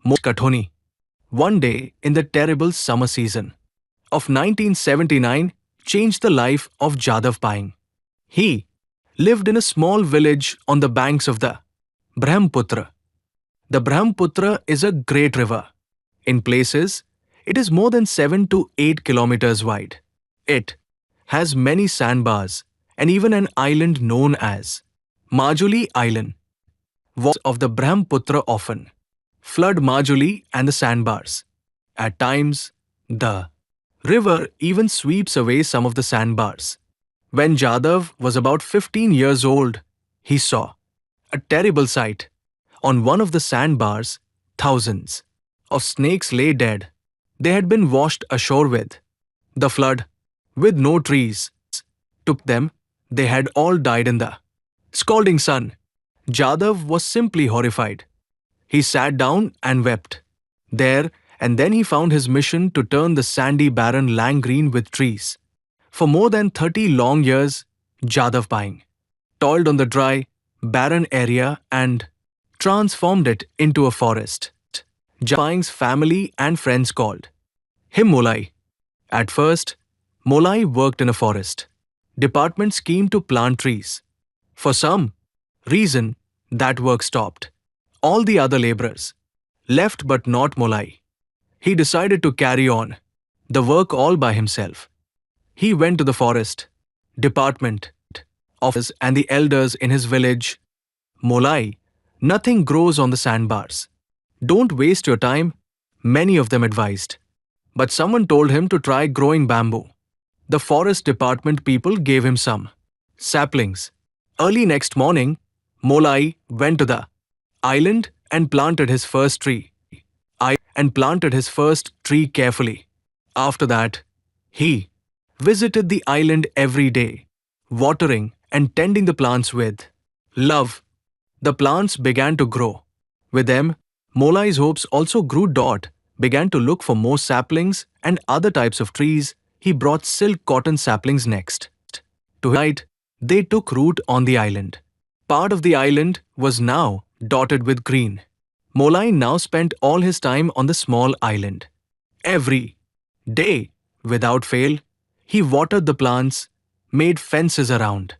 Kathoni. One day in the terrible summer season of 1979 changed the life of Jadav Paing. He lived in a small village on the banks of the Brahmaputra. The Brahmaputra is a great river. In places, it is more than 7 to 8 kilometers wide. It has many sandbars and even an island known as Majuli Island. Waters of the Brahmaputra often flood Majuli and the sandbars. At times, the river even sweeps away some of the sandbars. When Jadav was about 15 years old, he saw a terrible sight. On one of the sandbars, thousands of snakes lay dead. They had been washed ashore with the flood, with no trees. Took them, they had all died in the scalding sun. Jadav was simply horrified. He sat down and wept. There and then he found his mission to turn the sandy barren land green with trees. For more than 30 long years, Jadav Paing toiled on the dry, barren area and transformed it into a forest. Jadav Paing's family and friends called him Molai. At first, Molai worked in a forest department scheme to plant trees. For some reason, that work stopped. All the other laborers left but not Molai. He decided to carry on the work all by himself. He went to the forest department office and the elders in his village. Molai, nothing grows on the sandbars. Don't waste your time, many of them advised. But someone told him to try growing bamboo. The forest department people gave him some saplings. Early next morning, Molai went to the island and planted his first tree. Carefully. After that, he visited the island every day, watering and tending the plants with love. The plants began to grow. With them, Molai's hopes also grew. Began to look for more saplings and other types of trees. He brought silk cotton saplings next. To night, they took root on the island. Part of the island was now dotted with green. Molai now spent all his time on the small island. Every day, without fail, he watered the plants, made fences around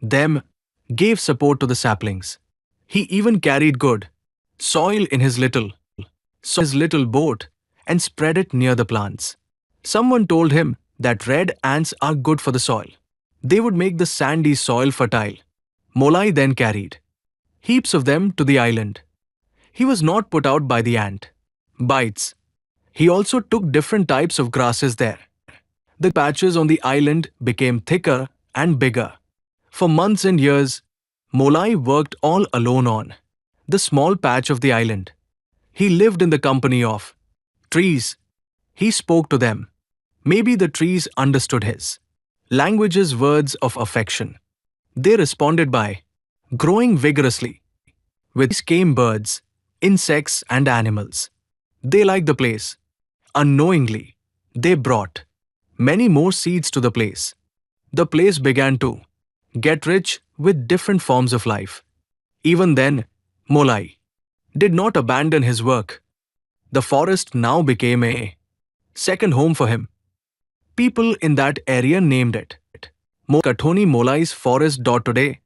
them, gave support to the saplings. He even carried good soil in his little boat and spread it near the plants. Someone told him that red ants are good for the soil. They would make the sandy soil fertile. Molai then carried heaps of them to the island. He was not put out by the ant bites. He also took different types of grasses there. The patches on the island became thicker and bigger. For months and years, Molai worked all alone on the small patch of the island. He lived in the company of trees. He spoke to them. Maybe the trees understood his language's words of affection. They responded by growing vigorously. With these came birds, insects and animals. They liked the place. Unknowingly, they brought many more seeds to the place. The place began to get rich with different forms of life. Even then, Molai did not abandon his work. The forest now became a second home for him. People in that area named it Kathoni Molai's forest. Today,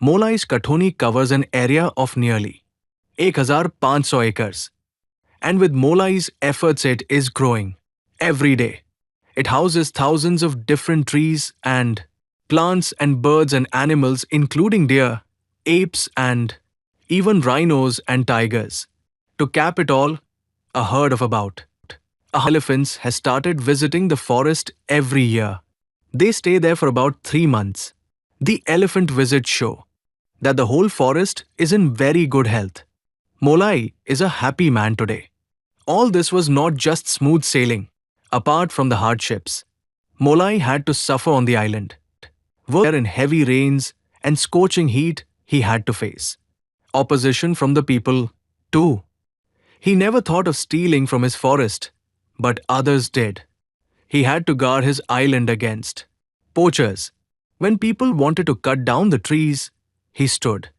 Molai's Kathoni covers an area of nearly 1,500 acres. And with Molai's efforts, it is growing every day. It houses thousands of different trees and plants and birds and animals, including deer, apes, and even rhinos and tigers. To cap it all, a herd of about 100 elephants has started visiting the forest every year. They stay there for about 3 months. The elephant visits show that the whole forest is in very good health. Molai is a happy man today. All this was not just smooth sailing. Apart from the hardships, Molai had to suffer on the island. Work in heavy rains and scorching heat he had to face. Opposition from the people, too. He never thought of stealing from his forest, but others did. He had to guard his island against poachers. When people wanted to cut down the trees, he stood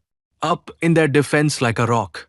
up in their defense like a rock.